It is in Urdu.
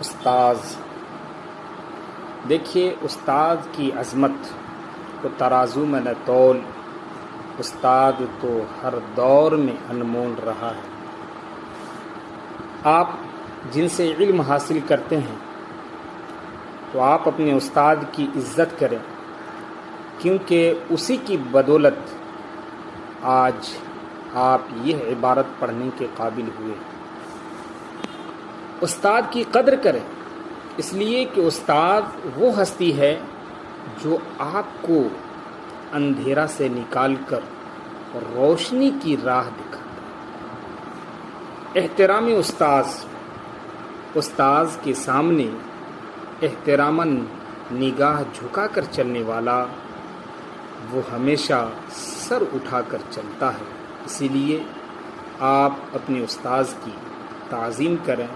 استاذ، دیکھیے استاد کی عظمت کو ترازو میں نہ تول، استاد تو ہر دور میں انمول رہا ہے۔ آپ جن سے علم حاصل کرتے ہیں تو آپ اپنے استاد کی عزت کریں، کیونکہ اسی کی بدولت آج آپ یہ عبارت پڑھنے کے قابل ہوئے۔ استاد کی قدر کریں، اس لیے کہ استاد وہ ہستی ہے جو آپ کو اندھیرا سے نکال کر روشنی کی راہ دکھاتا ہے۔ احترام استاذ کے سامنے احتراماً نگاہ جھکا کر چلنے والا وہ ہمیشہ سر اٹھا کر چلتا ہے۔ اسی لیے آپ اپنے استاذ کی تعظیم کریں۔